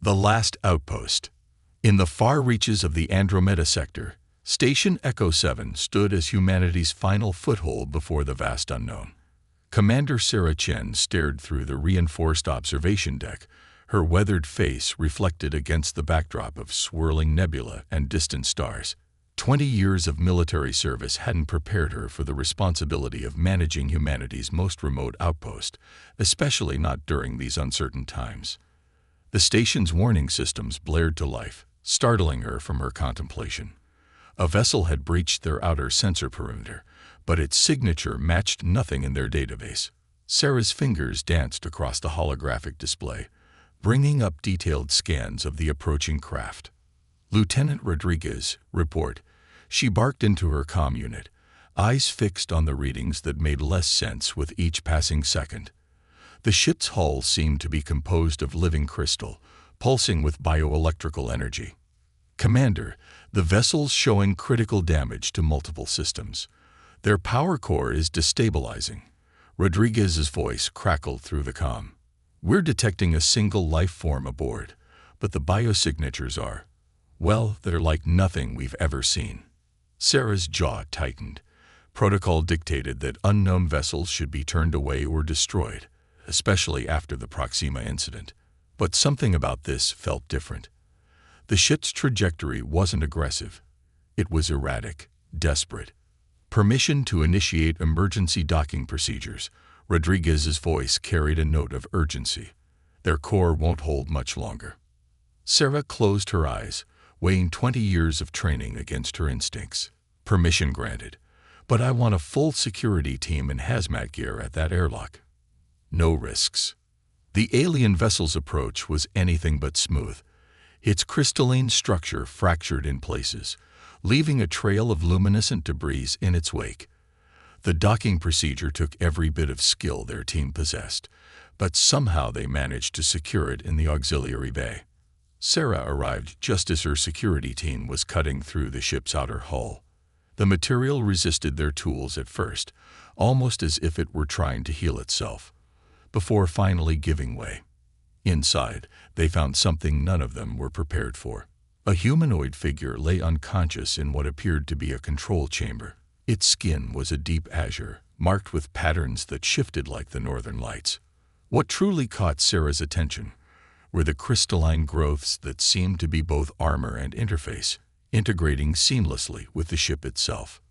The last outpost. In the far reaches of the Andromeda sector, Station Echo 7 stood as humanity's final foothold before the vast unknown. Commander Sarah Chen stared through the reinforced observation deck, her weathered face reflected against the backdrop of swirling nebula and distant stars. 20 years of military service hadn't prepared her for the responsibility of managing humanity's most remote outpost, especially not during these uncertain times. The station's warning systems blared to life, startling her from her contemplation. A vessel had breached their outer sensor perimeter, but its signature matched nothing in their database. Sarah's fingers danced across the holographic display, bringing up detailed scans of the approaching craft. Lieutenant Rodriguez, report. She barked into her comm unit, eyes fixed on the readings that made less sense with each passing second. The ship's hull seemed to be composed of living crystal, pulsing with bioelectrical energy. Commander, the vessel's showing critical damage to multiple systems. Their power core is destabilizing. Rodriguez's voice crackled through the comm. We're detecting a single life form aboard, but the biosignatures are, well, they're like nothing we've ever seen. Sarah's jaw tightened. Protocol dictated that unknown vessels should be turned away or destroyed, especially after the Proxima incident. But something about this felt different. The ship's trajectory wasn't aggressive. It was erratic, desperate. Permission to initiate emergency docking procedures. Rodriguez's voice carried a note of urgency. Their core won't hold much longer. Sarah closed her eyes, weighing 20 years of training against her instincts. Permission granted, but I want a full security team in hazmat gear at that airlock. No risks. The alien vessel's approach was anything but smooth. Its crystalline structure fractured in places, leaving a trail of luminescent debris in its wake. The docking procedure took every bit of skill their team possessed, but somehow they managed to secure it in the auxiliary bay. Sarah arrived just as her security team was cutting through the ship's outer hull. The material resisted their tools at first, almost as if it were trying to heal itself, before finally giving way. Inside, they found something none of them were prepared for. A humanoid figure lay unconscious in what appeared to be a control chamber. Its skin was a deep azure, marked with patterns that shifted like the northern lights. What truly caught Sarah's attention were the crystalline growths that seemed to be both armor and interface, integrating seamlessly with the ship itself.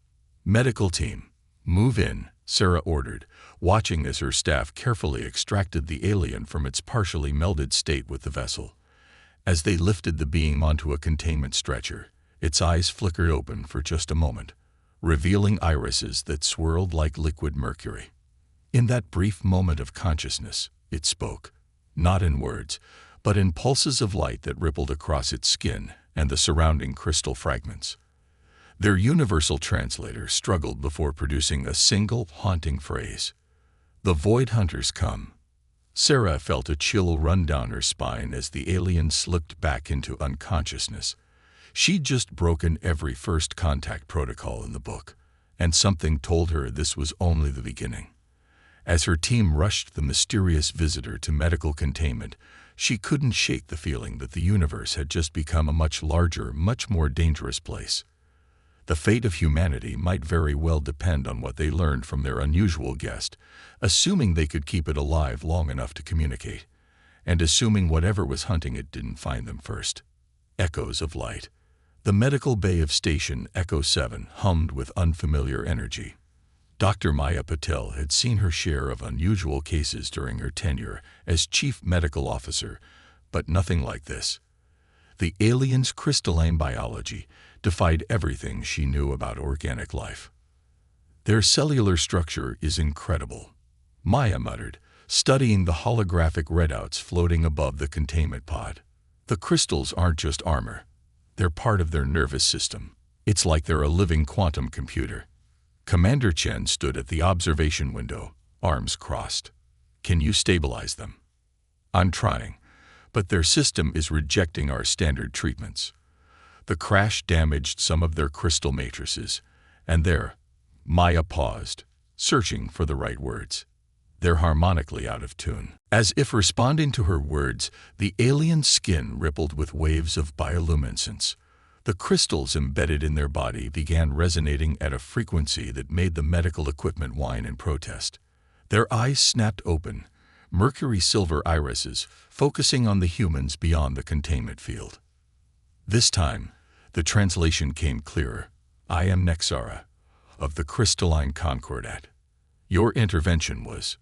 Medical team, move in, Sarah ordered, watching as her staff carefully extracted the alien from its partially melded state with the vessel. As they lifted the being onto a containment stretcher, its eyes flickered open for just a moment, revealing irises that swirled like liquid mercury. In that brief moment of consciousness, it spoke, not in words, but in pulses of light that rippled across its skin and the surrounding crystal fragments. Their universal translator struggled before producing a single, haunting phrase. The Void Hunters come. Sarah felt a chill run down her spine as the alien slipped back into unconsciousness. She'd just broken every first contact protocol in the book, and something told her this was only the beginning. As her team rushed the mysterious visitor to medical containment, she couldn't shake the feeling that the universe had just become a much larger, much more dangerous place. The fate of humanity might very well depend on what they learned from their unusual guest, assuming they could keep it alive long enough to communicate, and assuming whatever was hunting it didn't find them first. Echoes of light. The medical bay of Station Echo 7 hummed with unfamiliar energy. Dr. Maya Patel had seen her share of unusual cases during her tenure as chief medical officer, but nothing like this. The alien's crystalline biology defied everything she knew about organic life. Their cellular structure is incredible, Maya muttered, studying the holographic readouts floating above the containment pod. The crystals aren't just armor. They're part of their nervous system. It's like they're a living quantum computer. Commander Chen stood at the observation window, arms crossed. Can you stabilize them? I'm trying, but their system is rejecting our standard treatments. The crash damaged some of their crystal matrices, and there, Maya paused, searching for the right words. They're harmonically out of tune. As if responding to her words, the alien's skin rippled with waves of bioluminescence. The crystals embedded in their body began resonating at a frequency that made the medical equipment whine in protest. Their eyes snapped open, mercury-silver irises focusing on the humans beyond the containment field. This time, the translation came clearer. I am Nexara, of the crystalline Concordat. Your intervention was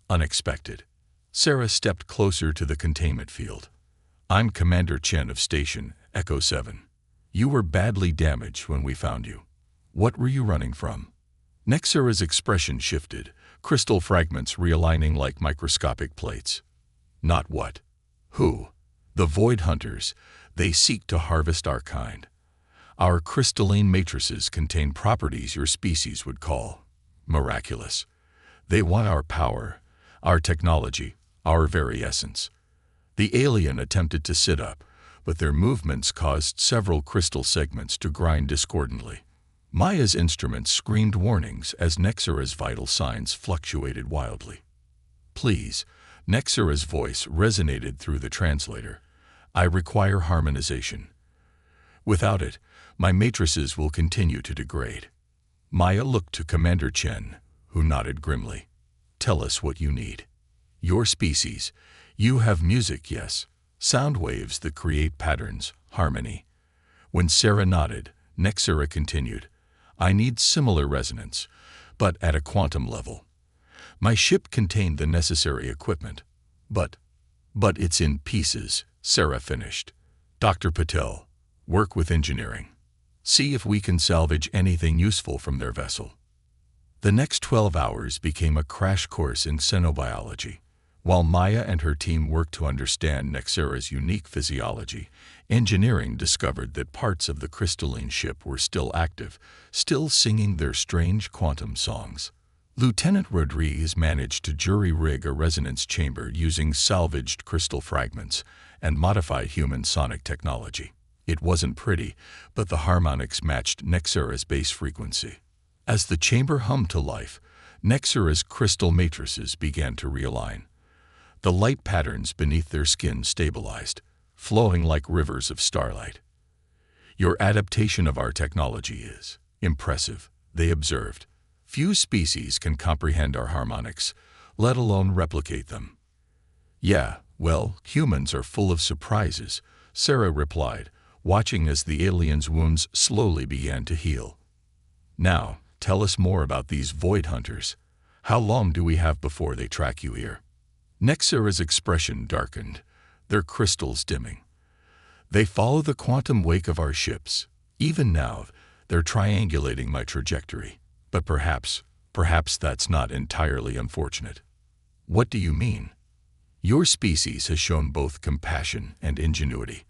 unexpected. Sarah stepped closer to the containment field. I'm Commander Chen of Station Echo 7. You were badly damaged when we found you. What were you running from? Nexara's expression shifted, crystal fragments realigning like microscopic plates. Not what? Who? The Void Hunters. They seek to harvest our kind. Our crystalline matrices contain properties your species would call miraculous. They want our power, our technology, our very essence. The alien attempted to sit up, but their movements caused several crystal segments to grind discordantly. Maya's instruments screamed warnings as Nexara's vital signs fluctuated wildly. Please, Nexara's voice resonated through the translator. I require harmonization. Without it, my matrices will continue to degrade. Maya looked to Commander Chen, who nodded grimly. Tell us what you need. Your species. You have music, yes. Sound waves that create patterns, harmony. When Sarah nodded, Nexara continued. I need similar resonance, but at a quantum level. My ship contained the necessary equipment. But it's in pieces, Sarah finished. Dr. Patel, work with engineering. See if we can salvage anything useful from their vessel. The next 12 hours became a crash course in xenobiology. While Maya and her team worked to understand Nexara's unique physiology, engineering discovered that parts of the crystalline ship were still active, still singing their strange quantum songs. Lieutenant Rodriguez managed to jury-rig a resonance chamber using salvaged crystal fragments and modified human sonic technology. It wasn't pretty, but the harmonics matched Nexara's bass frequency. As the chamber hummed to life, Nexara's crystal matrices began to realign. The light patterns beneath their skin stabilized, flowing like rivers of starlight. Your adaptation of our technology is impressive, they observed. Few species can comprehend our harmonics, let alone replicate them. Yeah, well, humans are full of surprises, Sarah replied, watching as the alien's wounds slowly began to heal. Now, tell us more about these Void Hunters. How long do we have before they track you here? Nexara's expression darkened, their crystals dimming. They follow the quantum wake of our ships. Even now, they're triangulating my trajectory. But perhaps that's not entirely unfortunate. What do you mean? Your species has shown both compassion and ingenuity.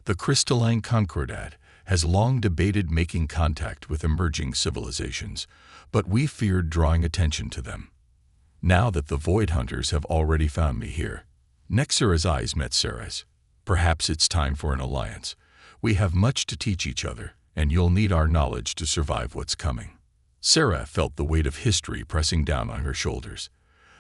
The crystalline Concordat has long debated making contact with emerging civilizations, but we feared drawing attention to them. Now that the Void Hunters have already found me here, Nexara's eyes met Sarah's. Perhaps it's time for an alliance. We have much to teach each other, and you'll need our knowledge to survive what's coming. Sarah felt the weight of history pressing down on her shoulders.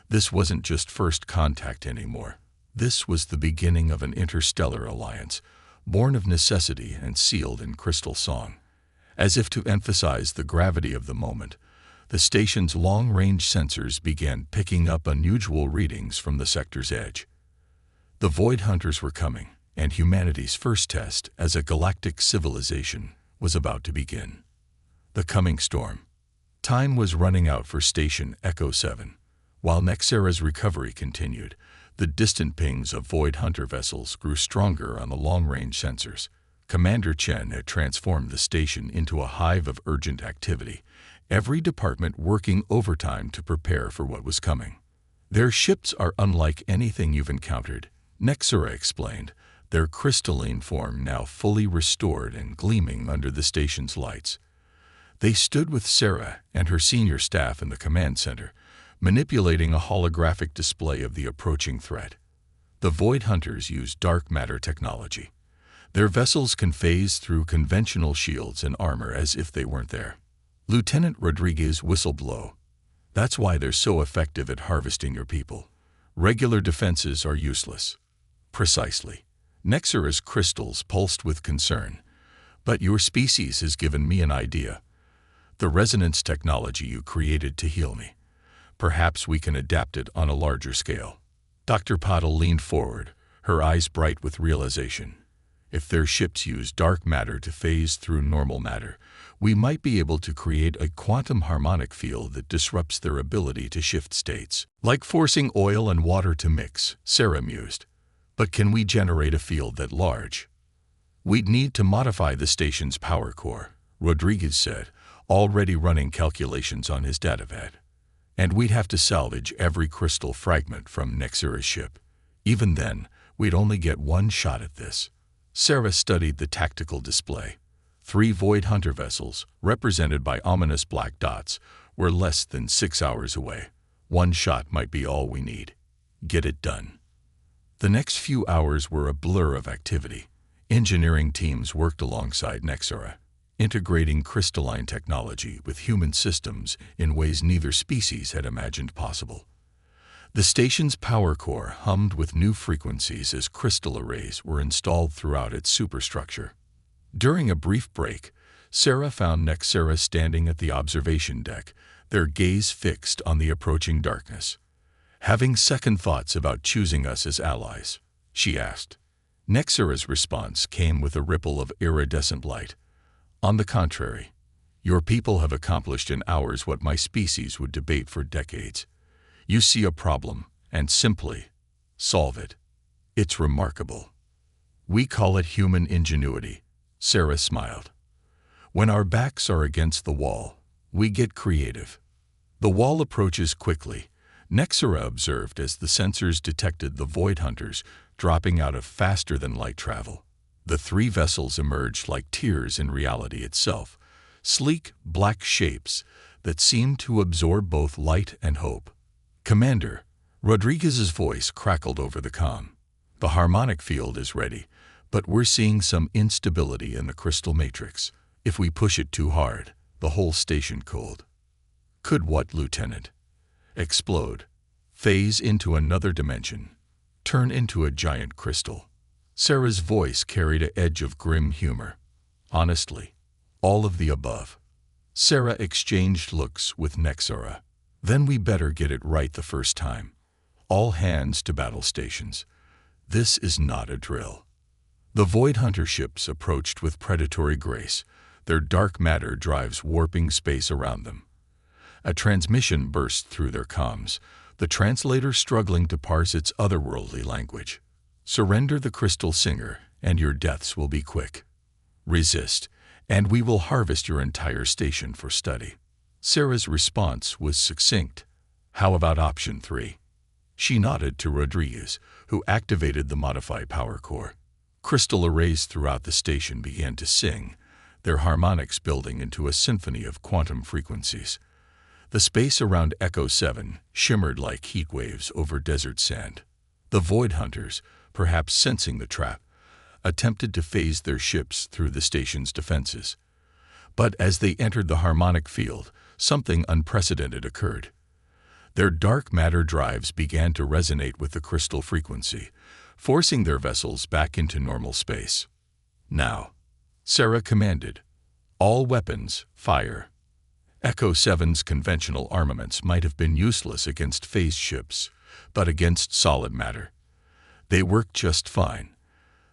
This wasn't just first contact anymore. This was the beginning of an interstellar alliance, born of necessity and sealed in crystal song. As if to emphasize the gravity of the moment, the station's long-range sensors began picking up unusual readings from the sector's edge. The Void Hunters were coming, and humanity's first test as a galactic civilization was about to begin. The coming storm. Time was running out for Station Echo 7. While Nexara's recovery continued, the distant pings of Void Hunter vessels grew stronger on the long-range sensors. Commander Chen had transformed the station into a hive of urgent activity, every department working overtime to prepare for what was coming. Their ships are unlike anything you've encountered, Nexara explained, their crystalline form now fully restored and gleaming under the station's lights. They stood with Sarah and her senior staff in the command center, manipulating a holographic display of the approaching threat. The Void Hunters use dark matter technology. Their vessels can phase through conventional shields and armor as if they weren't there. Lieutenant Rodriguez whistled low. That's why they're so effective at harvesting your people. Regular defenses are useless. Precisely. Nexera's crystals pulsed with concern. But your species has given me an idea. The resonance technology you created to heal me. Perhaps we can adapt it on a larger scale. Dr. Pottle leaned forward, her eyes bright with realization. If their ships use dark matter to phase through normal matter, we might be able to create a quantum harmonic field that disrupts their ability to shift states. Like forcing oil and water to mix, Sarah mused. But can we generate a field that large? We'd need to modify the station's power core, Rodriguez said, already running calculations on his datapad. And we'd have to salvage every crystal fragment from Nexera's ship. Even then, we'd only get one shot at this. Sarah studied the tactical display. 3 Void Hunter vessels, represented by ominous black dots, were less than 6 hours away. One shot might be all we need. Get it done. The next few hours were a blur of activity. Engineering teams worked alongside Nexera, integrating crystalline technology with human systems in ways neither species had imagined possible. The station's power core hummed with new frequencies as crystal arrays were installed throughout its superstructure. During a brief break, Sarah found Nexera standing at the observation deck, their gaze fixed on the approaching darkness. Having second thoughts about choosing us as allies? She asked. Nexera's response came with a ripple of iridescent light. On the contrary, your people have accomplished in hours what my species would debate for decades. You see a problem, and simply solve it. It's remarkable. We call it human ingenuity, Sarah smiled. When our backs are against the wall, we get creative. The wall approaches quickly, Nexera observed as the sensors detected the Void Hunters dropping out of faster-than-light travel. The 3 vessels emerged like tears in reality itself, sleek, black shapes that seemed to absorb both light and hope. Commander, Rodriguez's voice crackled over the comm. The harmonic field is ready, but we're seeing some instability in the crystal matrix. If we push it too hard, the whole station cold. Could what, Lieutenant? Explode. Phase into another dimension. Turn into a giant crystal. Sarah's voice carried an edge of grim humor. Honestly, all of the above. Sarah exchanged looks with Nexera. Then we better get it right the first time. All hands to battle stations. This is not a drill. The Void Hunter ships approached with predatory grace. Their dark matter drives warping space around them. A transmission burst through their comms, the translator struggling to parse its otherworldly language. Surrender the Crystal Singer, and your deaths will be quick. Resist, and we will harvest your entire station for study. Sarah's response was succinct. How about option 3? She nodded to Rodriguez, who activated the modified power core. Crystal arrays throughout the station began to sing, their harmonics building into a symphony of quantum frequencies. The space around Echo 7 shimmered like heat waves over desert sand. The Void Hunters, perhaps sensing the trap, attempted to phase their ships through the station's defenses. But as they entered the harmonic field, something unprecedented occurred. Their dark matter drives began to resonate with the crystal frequency, forcing their vessels back into normal space. Now, Sarah commanded, all weapons, fire. Echo 7's conventional armaments might have been useless against phased ships, but against solid matter, they worked just fine.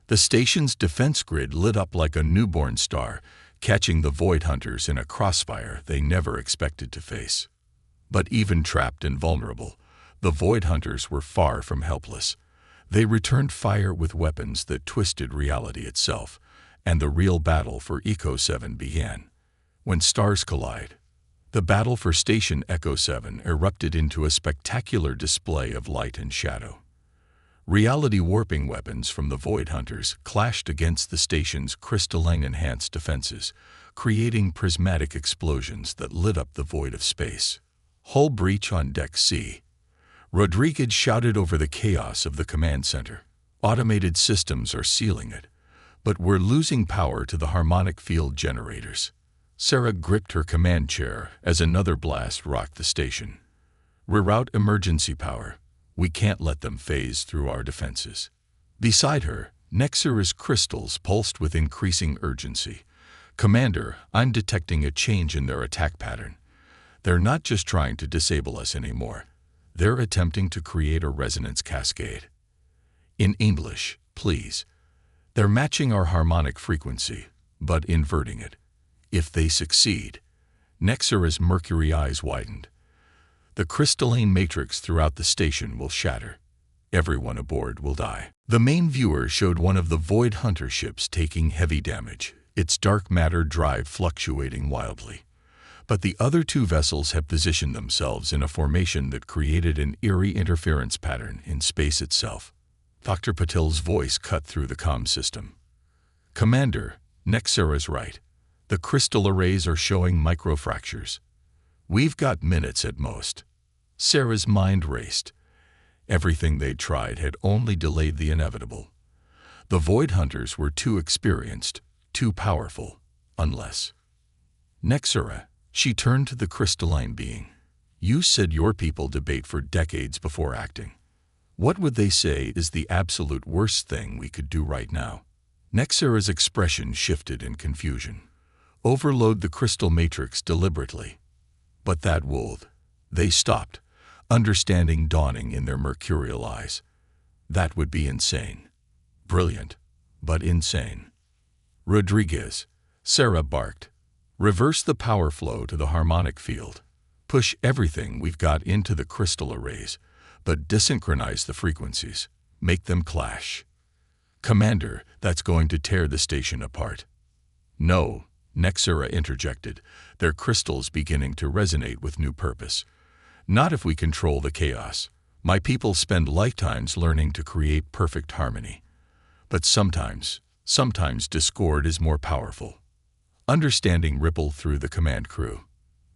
The station's defense grid lit up like a newborn star, catching the Void Hunters in a crossfire they never expected to face. But even trapped and vulnerable, the Void Hunters were far from helpless. They returned fire with weapons that twisted reality itself, and the real battle for Echo 7 began. When stars collide, the battle for Station Echo 7 erupted into a spectacular display of light and shadow. Reality warping weapons from the Void Hunters clashed against the station's crystalline-enhanced defenses, creating prismatic explosions that lit up the void of space. Hull breach on Deck C. Rodriguez shouted over the chaos of the command center. Automated systems are sealing it, but we're losing power to the harmonic field generators. Sarah gripped her command chair as another blast rocked the station. Reroute emergency power. We can't let them phase through our defenses. Beside her, Nexera's crystals pulsed with increasing urgency. Commander, I'm detecting a change in their attack pattern. They're not just trying to disable us anymore. They're attempting to create a resonance cascade. In English, please. They're matching our harmonic frequency, but inverting it. If they succeed, Nexera's mercury eyes widened. The crystalline matrix throughout the station will shatter. Everyone aboard will die. The main viewer showed one of the Void Hunter ships taking heavy damage, its dark matter drive fluctuating wildly. But the other two vessels have positioned themselves in a formation that created an eerie interference pattern in space itself. Dr. Patel's voice cut through the comm system. Commander, Nexera's right. The crystal arrays are showing microfractures. We've got minutes at most. Sarah's mind raced. Everything they'd tried had only delayed the inevitable. The Void Hunters were too experienced, too powerful, unless... Nexera, she turned to the crystalline being. You said your people debate for decades before acting. What would they say is the absolute worst thing we could do right now? Nexera's expression shifted in confusion. Overload the crystal matrix deliberately. But that would. They stopped, understanding dawning in their mercurial eyes. That would be insane. Brilliant, but insane. Rodriguez, Sarah barked. Reverse the power flow to the harmonic field. Push everything we've got into the crystal arrays, but desynchronize the frequencies. Make them clash. Commander, that's going to tear the station apart. No, Nexera interjected, their crystals beginning to resonate with new purpose. Not if we control the chaos. My people spend lifetimes learning to create perfect harmony. But sometimes discord is more powerful. Understanding rippled through the command crew.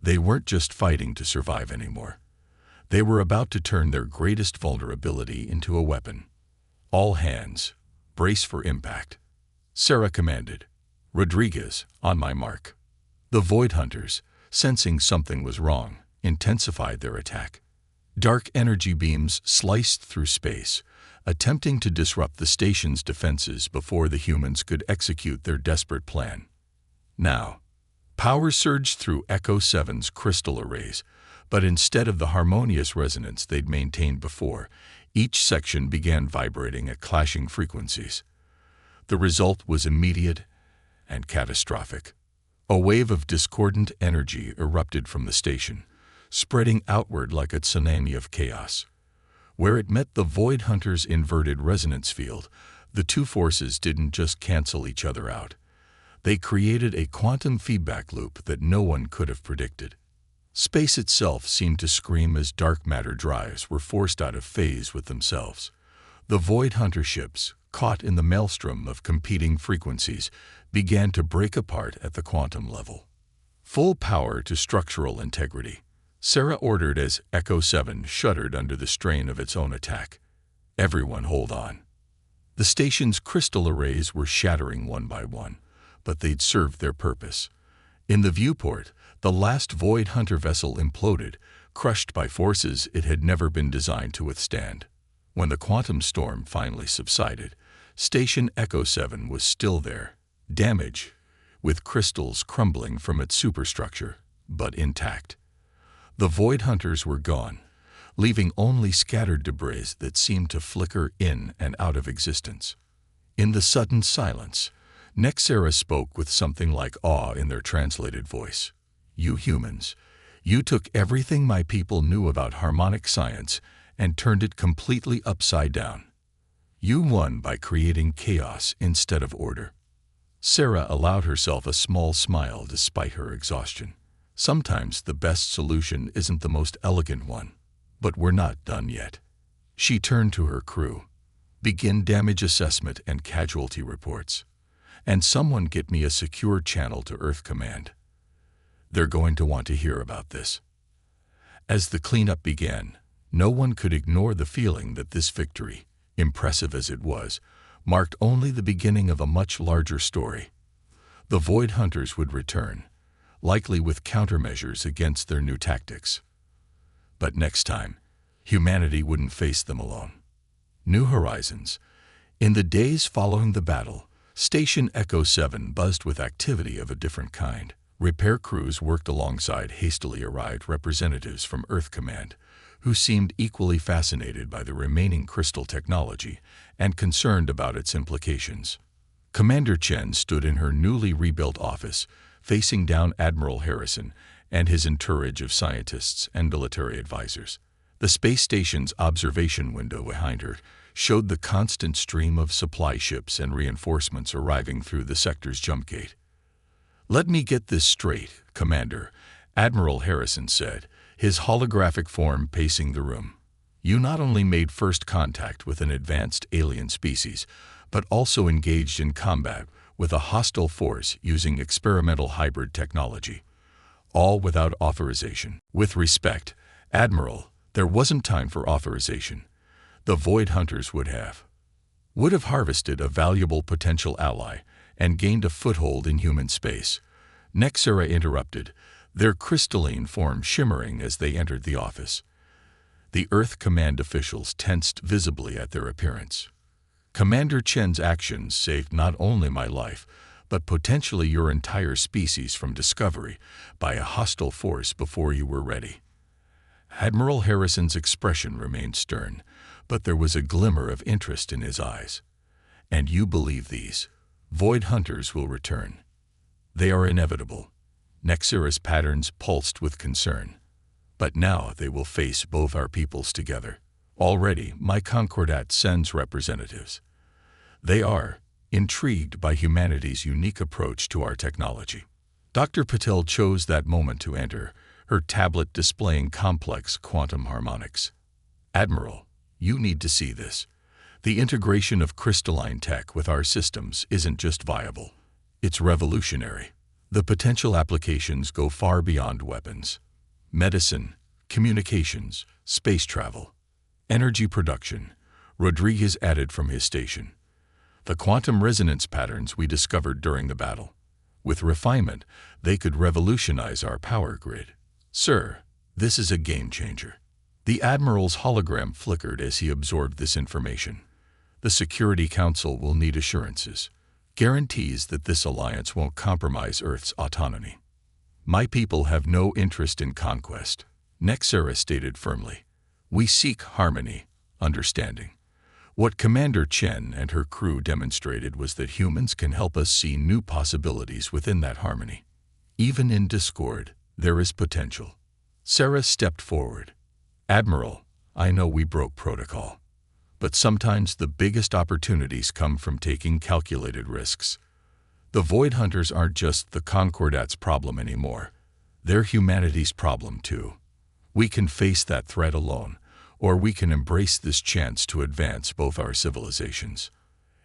They weren't just fighting to survive anymore. They were about to turn their greatest vulnerability into a weapon. All hands, brace for impact. Sarah commanded. Rodriguez, on my mark. The Void Hunters, sensing something was wrong, intensified their attack. Dark energy beams sliced through space, attempting to disrupt the station's defenses before the humans could execute their desperate plan. Now, power surged through Echo 7's crystal arrays, but instead of the harmonious resonance they'd maintained before, each section began vibrating at clashing frequencies. The result was immediate and catastrophic. A wave of discordant energy erupted from the station, spreading outward like a tsunami of chaos. Where it met the Void Hunter's inverted resonance field, the two forces didn't just cancel each other out. They created a quantum feedback loop that no one could have predicted. Space itself seemed to scream as dark matter drives were forced out of phase with themselves. The Void Hunter ships, caught in the maelstrom of competing frequencies, began to break apart at the quantum level. Full power to structural integrity, Sarah ordered as Echo 7 shuddered under the strain of its own attack. Everyone hold on. The station's crystal arrays were shattering one by one, but they'd served their purpose. In the viewport, the last Void Hunter vessel imploded, crushed by forces it had never been designed to withstand. When the quantum storm finally subsided, Station Echo 7 was still there, damaged, with crystals crumbling from its superstructure, but intact. The Void Hunters were gone, leaving only scattered debris that seemed to flicker in and out of existence. In the sudden silence, Nexera spoke with something like awe in their translated voice. You humans, you took everything my people knew about harmonic science and turned it completely upside down. You won by creating chaos instead of order. Sarah allowed herself a small smile despite her exhaustion. Sometimes the best solution isn't the most elegant one, but we're not done yet. She turned to her crew. Begin damage assessment and casualty reports. And someone get me a secure channel to Earth Command. They're going to want to hear about this. As the cleanup began, no one could ignore the feeling that this victory, impressive as it was, marked only the beginning of a much larger story. The Void Hunters would return, likely with countermeasures against their new tactics. But next time, humanity wouldn't face them alone. New horizons. In the days following the battle, Station Echo 7 buzzed with activity of a different kind. Repair crews worked alongside hastily arrived representatives from Earth Command, who seemed equally fascinated by the remaining crystal technology and concerned about its implications. Commander Chen stood in her newly rebuilt office, facing down Admiral Harrison and his entourage of scientists and military advisors. The space station's observation window behind her showed the constant stream of supply ships and reinforcements arriving through the sector's jump gate. "Let me get this straight, Commander," Admiral Harrison said, his holographic form pacing the room. "You not only made first contact with an advanced alien species, but also engaged in combat with a hostile force using experimental hybrid technology, all without authorization." "With respect, Admiral, there wasn't time for authorization. The Void Hunters would have harvested a valuable potential ally and gained a foothold in human space," Nexera interrupted, their crystalline form shimmering as they entered the office. The Earth Command officials tensed visibly at their appearance. "Commander Chen's actions saved not only my life, but potentially your entire species from discovery by a hostile force before you were ready." Admiral Harrison's expression remained stern, but there was a glimmer of interest in his eyes. "And you believe these Void Hunters will return?" "They are inevitable." Nexera's patterns pulsed with concern. "But now they will face both our peoples together. Already, my Concordat sends representatives. They are intrigued by humanity's unique approach to our technology." Dr. Patel chose that moment to enter, her tablet displaying complex quantum harmonics. "Admiral, you need to see this. The integration of crystalline tech with our systems isn't just viable. It's revolutionary. The potential applications go far beyond weapons. Medicine, communications, space travel, energy production," Rodriguez added from his station. "The quantum resonance patterns we discovered during the battle. With refinement, they could revolutionize our power grid. Sir, this is a game changer." The Admiral's hologram flickered as he absorbed this information. "The Security Council will need assurances, guarantees that this alliance won't compromise Earth's autonomy." "My people have no interest in conquest," Nexera stated firmly. "We seek harmony, understanding." What Commander Chen and her crew demonstrated was that humans can help us see new possibilities within that harmony. Even in discord, there is potential. Sarah stepped forward. "Admiral, I know we broke protocol, but sometimes the biggest opportunities come from taking calculated risks. The Void Hunters aren't just the Concordat's problem anymore. They're humanity's problem too. We can face that threat alone, or we can embrace this chance to advance both our civilizations."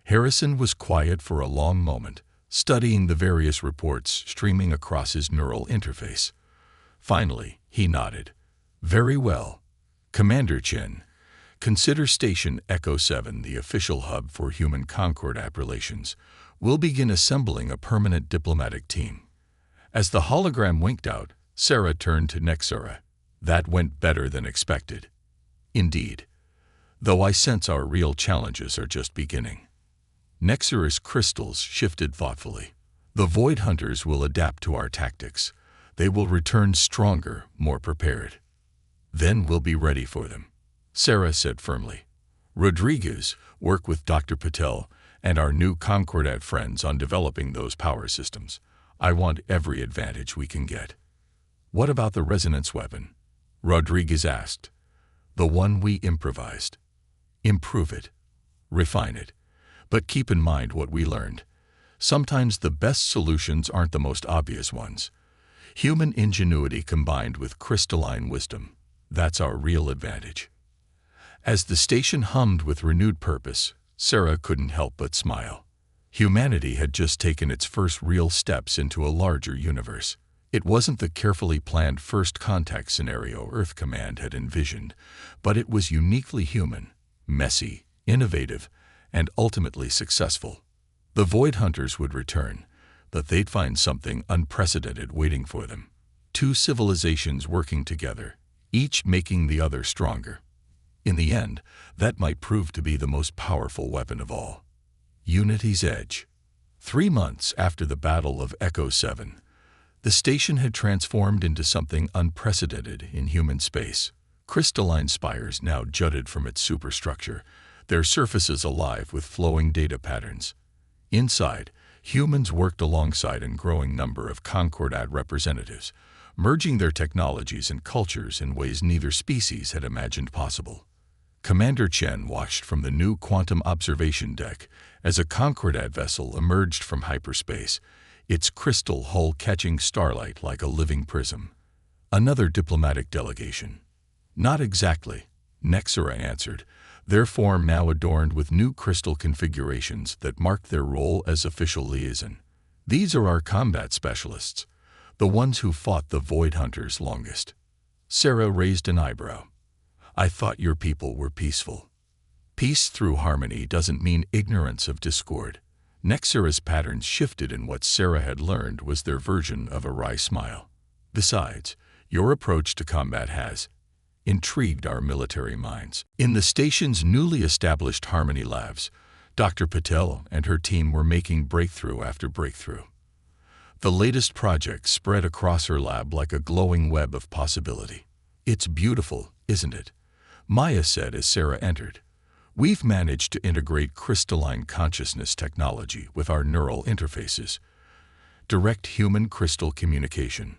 Harrison was quiet for a long moment, studying the various reports streaming across his neural interface. Finally, he nodded. "Very well. Commander Chen, consider Station Echo 7 the official hub for human Concordat relations. We'll begin assembling a permanent diplomatic team." As the hologram winked out, Sarah turned to Nexera. "That went better than expected." "Indeed. Though I sense our real challenges are just beginning." Nexera's crystals shifted thoughtfully. "The Void Hunters will adapt to our tactics. They will return stronger, more prepared. Then we'll be ready for them," Sarah said firmly. "Rodriguez, work with Dr. Patel and our new Concordat friends on developing those power systems. I want every advantage we can get." "What about the resonance weapon?" Rodriguez asked. "The one we improvised. Improve it. Refine it. But keep in mind what we learned. Sometimes the best solutions aren't the most obvious ones. Human ingenuity combined with crystalline wisdom. That's our real advantage." As the station hummed with renewed purpose, Sarah couldn't help but smile. Humanity had just taken its first real steps into a larger universe. It wasn't the carefully planned first contact scenario Earth Command had envisioned, but it was uniquely human, messy, innovative, and ultimately successful. The Void Hunters would return, but they'd find something unprecedented waiting for them. Two civilizations working together, each making the other stronger. In the end, that might prove to be the most powerful weapon of all. Unity's Edge. 3 months after the Battle of Echo 7, the station had transformed into something unprecedented in human space. Crystalline spires now jutted from its superstructure, their surfaces alive with flowing data patterns. Inside, humans worked alongside a growing number of Concordat representatives, merging their technologies and cultures in ways neither species had imagined possible. Commander Chen watched from the new quantum observation deck as a Concordat vessel emerged from hyperspace, its crystal hull catching starlight like a living prism. Another diplomatic delegation. Not exactly, Nexera answered, their form now adorned with new crystal configurations that marked their role as official liaison. These are our combat specialists, the ones who fought the Void Hunters longest. Sarah raised an eyebrow. I thought your people were peaceful. Peace through harmony doesn't mean ignorance of discord. Nexera's patterns shifted, and what Sarah had learned was their version of a wry smile. Besides, your approach to combat has intrigued our military minds. In the station's newly established Harmony Labs, Dr. Patel and her team were making breakthrough after breakthrough. The latest project spread across her lab like a glowing web of possibility. It's beautiful, isn't it? Maya said as Sarah entered. We've managed to integrate crystalline consciousness technology with our neural interfaces. Direct human crystal communication.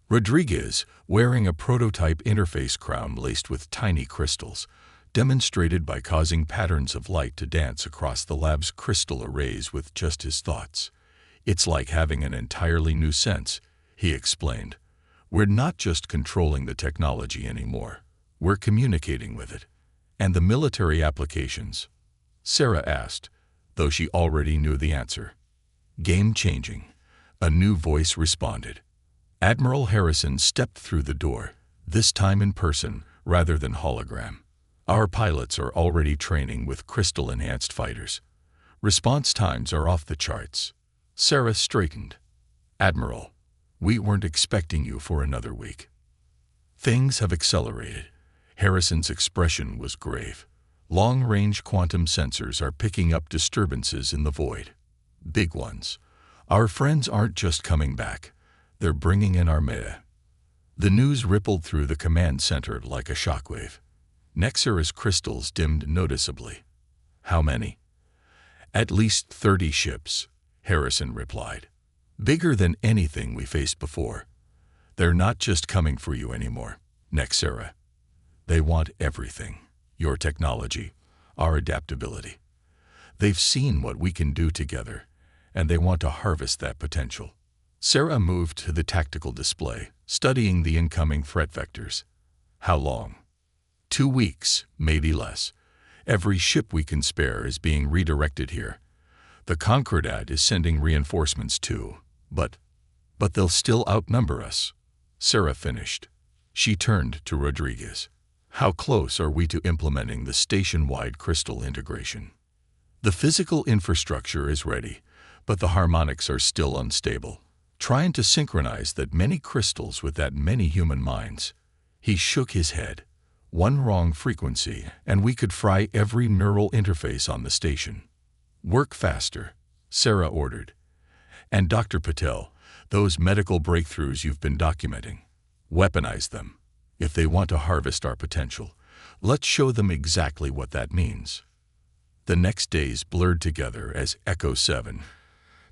Rodriguez, wearing a prototype interface crown laced with tiny crystals, demonstrated by causing patterns of light to dance across the lab's crystal arrays with just his thoughts. It's like having an entirely new sense, he explained. We're not just controlling the technology anymore. We're communicating with it. And the military applications? Sarah asked, though she already knew the answer. Game-changing. A new voice responded. Admiral Harrison stepped through the door, this time in person rather than hologram. Our pilots are already training with crystal-enhanced fighters. Response times are off the charts. Sarah straightened. Admiral, we weren't expecting you for another week. Things have accelerated. Harrison's expression was grave. Long-range quantum sensors are picking up disturbances in the void. Big ones. Our friends aren't just coming back. They're bringing in Armada. The news rippled through the command center like a shockwave. Nexera's crystals dimmed noticeably. How many? At least 30 ships, Harrison replied. Bigger than anything we faced before. They're not just coming for you anymore, Nexera. They want everything. Your technology, our adaptability. They've seen what we can do together, and they want to harvest that potential. Sarah moved to the tactical display, studying the incoming threat vectors. How long? 2 weeks, maybe less. Every ship we can spare is being redirected here. The Concordat is sending reinforcements too, but they'll still outnumber us. Sarah finished. She turned to Rodriguez. How close are we to implementing the station-wide crystal integration? The physical infrastructure is ready, but the harmonics are still unstable. Trying to synchronize that many crystals with that many human minds. He shook his head. One wrong frequency, and we could fry every neural interface on the station. Work faster, Sarah ordered. And Dr. Patel, those medical breakthroughs you've been documenting, weaponize them. If they want to harvest our potential, let's show them exactly what that means. The next days blurred together as Echo 7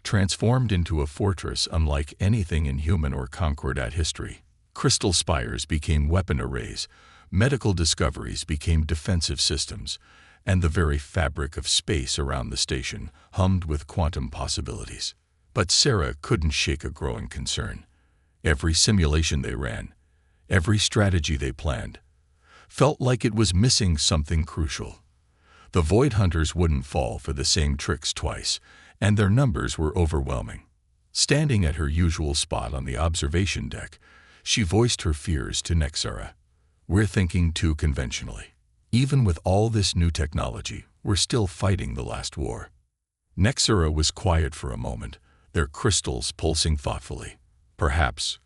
transformed into a fortress unlike anything in human or Concordat history. Crystal spires became weapon arrays, medical discoveries became defensive systems, and the very fabric of space around the station hummed with quantum possibilities. But Sarah couldn't shake a growing concern. Every simulation they ran, every strategy they planned, felt like it was missing something crucial. The Void Hunters wouldn't fall for the same tricks twice, and their numbers were overwhelming. Standing at her usual spot on the observation deck, she voiced her fears to Nexera. We're thinking too conventionally. Even with all this new technology, we're still fighting the last war. Nexera was quiet for a moment, their crystals pulsing thoughtfully. Perhaps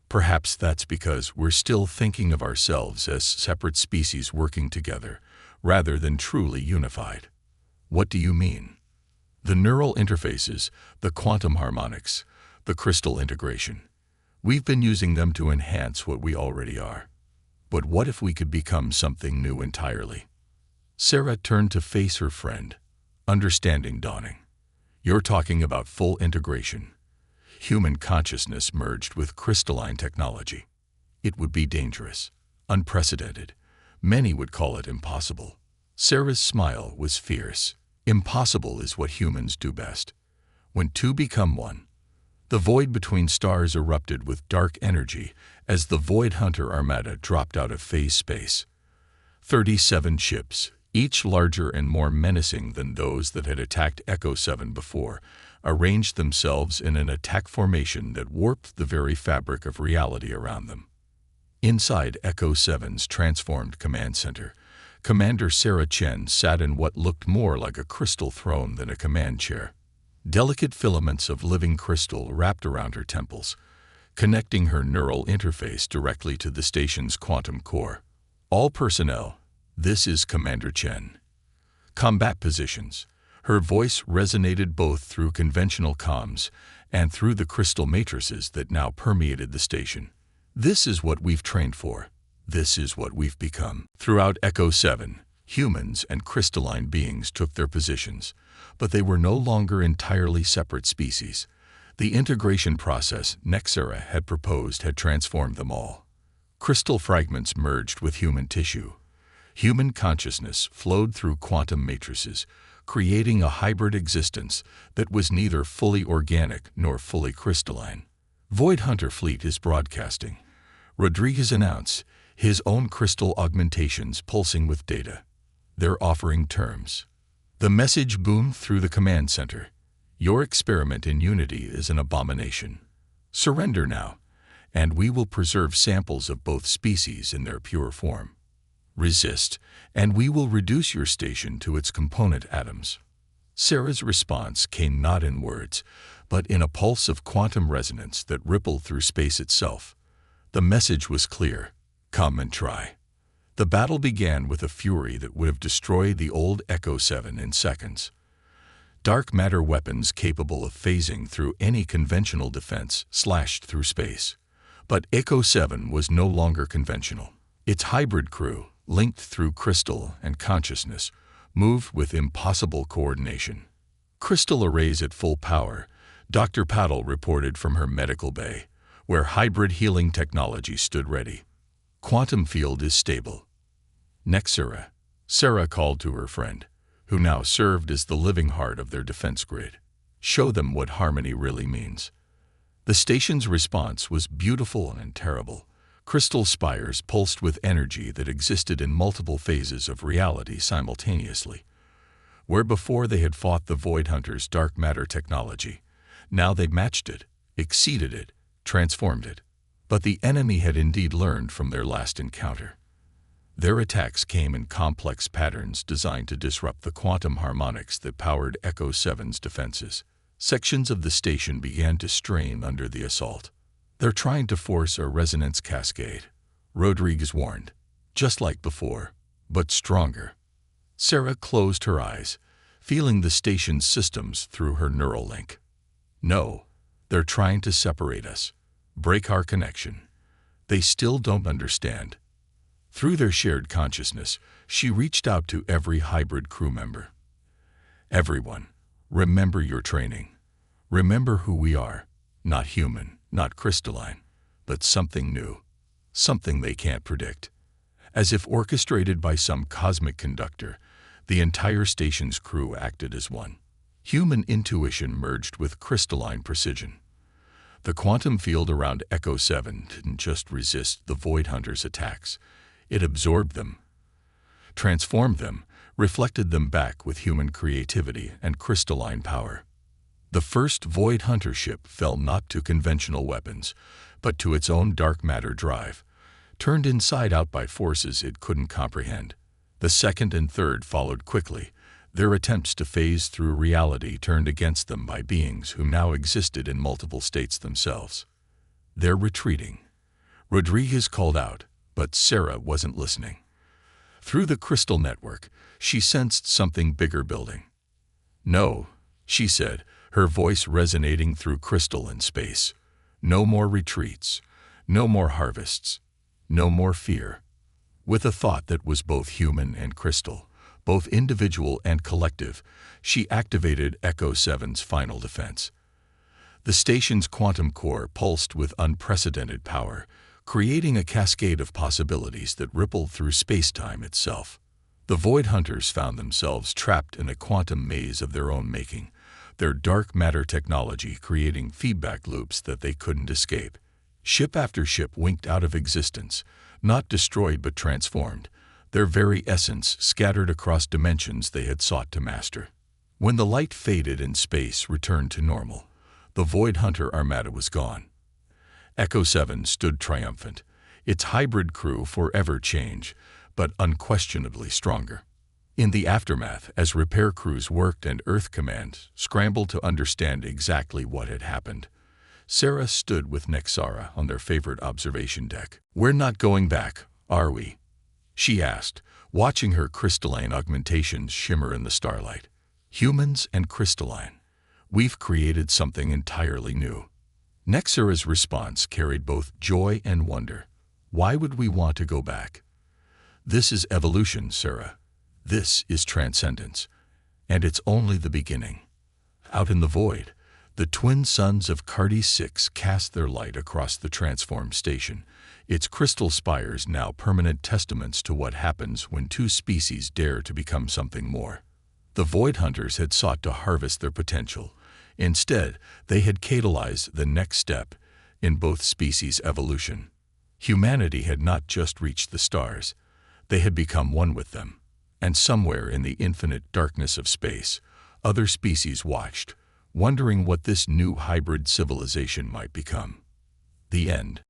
Perhaps that's because we're still thinking of ourselves as separate species working together, rather than truly unified. What do you mean? The neural interfaces, the quantum harmonics, the crystal integration. We've been using them to enhance what we already are. But what if we could become something new entirely? Sarah turned to face her friend, understanding dawning. You're talking about full integration. Human consciousness merged with crystalline technology. It would be dangerous, unprecedented. Many would call it impossible. Sarah's smile was fierce. Impossible is what humans do best. When two become one. The void between stars erupted with dark energy as the Void Hunter Armada dropped out of phase space. 37 ships, each larger and more menacing than those that had attacked Echo 7 before, arranged themselves in an attack formation that warped the very fabric of reality around them. Inside Echo 7's transformed command center, Commander Sarah Chen sat in what looked more like a crystal throne than a command chair. Delicate filaments of living crystal wrapped around her temples, connecting her neural interface directly to the station's quantum core. All personnel, this is Commander Chen. Combat positions. Her voice resonated both through conventional comms and through the crystal matrices that now permeated the station. This is what we've trained for. This is what we've become. Throughout Echo 7, humans and crystalline beings took their positions, but they were no longer entirely separate species. The integration process Nexera had proposed had transformed them all. Crystal fragments merged with human tissue. Human consciousness flowed through quantum matrices, creating a hybrid existence that was neither fully organic nor fully crystalline. Void Hunter Fleet is broadcasting. Rodriguez announced, his own crystal augmentations pulsing with data. They're offering terms. The message boomed through the command center. Your experiment in unity is an abomination. Surrender now, and we will preserve samples of both species in their pure form. Resist, and we will reduce your station to its component atoms. Sarah's response came not in words, but in a pulse of quantum resonance that rippled through space itself. The message was clear. Come and try. The battle began with a fury that would have destroyed the old Echo 7 in seconds. Dark matter weapons capable of phasing through any conventional defense slashed through space. But Echo 7 was no longer conventional. Its hybrid crew, linked through crystal and consciousness, moved with impossible coordination. Crystal arrays at full power, Dr. Paddle reported from her medical bay, where hybrid healing technology stood ready. Quantum field is stable. Nexera, Sarah called to her friend, who now served as the living heart of their defense grid. Show them what harmony really means. The station's response was beautiful and terrible. Crystal spires pulsed with energy that existed in multiple phases of reality simultaneously. Where before they had fought the Void Hunter's dark matter technology, now they matched it, exceeded it, transformed it. But the enemy had indeed learned from their last encounter. Their attacks came in complex patterns designed to disrupt the quantum harmonics that powered Echo 7's defenses. Sections of the station began to strain under the assault. They're trying to force a resonance cascade, Rodriguez warned. Just like before, but stronger. Sarah closed her eyes, feeling the station's systems through her neural link. No, they're trying to separate us, break our connection. They still don't understand. Through their shared consciousness, she reached out to every hybrid crew member. Everyone, remember your training. Remember who we are, not human, not crystalline, but something new, something they can't predict. As if orchestrated by some cosmic conductor, the entire station's crew acted as one. Human intuition merged with crystalline precision. The quantum field around Echo 7 didn't just resist the Void Hunter's attacks. It absorbed them, transformed them, reflected them back with human creativity and crystalline power. The first Void Hunter ship fell not to conventional weapons, but to its own dark matter drive, turned inside out by forces it couldn't comprehend. The second and third followed quickly, their attempts to phase through reality turned against them by beings who now existed in multiple states themselves. They're retreating, Rodriguez called out, but Sarah wasn't listening. Through the crystal network, she sensed something bigger building. "No," she said, her voice resonating through crystal and space. "No more retreats. No more harvests. No more fear." With a thought that was both human and crystal, both individual and collective, she activated Echo 7's final defense. The station's quantum core pulsed with unprecedented power, creating a cascade of possibilities that rippled through space-time itself. The Void Hunters found themselves trapped in a quantum maze of their own making, their dark matter technology creating feedback loops that they couldn't escape. Ship after ship winked out of existence, not destroyed but transformed, their very essence scattered across dimensions they had sought to master. When the light faded and space returned to normal, the Void Hunter armada was gone. Echo 7 stood triumphant, its hybrid crew forever changed, but unquestionably stronger. In the aftermath, as repair crews worked and Earth Command scrambled to understand exactly what had happened, Sarah stood with Nexara on their favorite observation deck. "We're not going back, are we?" she asked, watching her crystalline augmentations shimmer in the starlight. "Humans and crystalline. We've created something entirely new." Nexara's response carried both joy and wonder. "Why would we want to go back? This is evolution, Sarah. This is transcendence. And it's only the beginning." Out in the void, the twin suns of Cardi 6 cast their light across the transformed station, its crystal spires now permanent testaments to what happens when two species dare to become something more. The Void Hunters had sought to harvest their potential. Instead, they had catalyzed the next step in both species' evolution. Humanity had not just reached the stars, they had become one with them. And somewhere in the infinite darkness of space, other species watched, wondering what this new hybrid civilization might become. The end.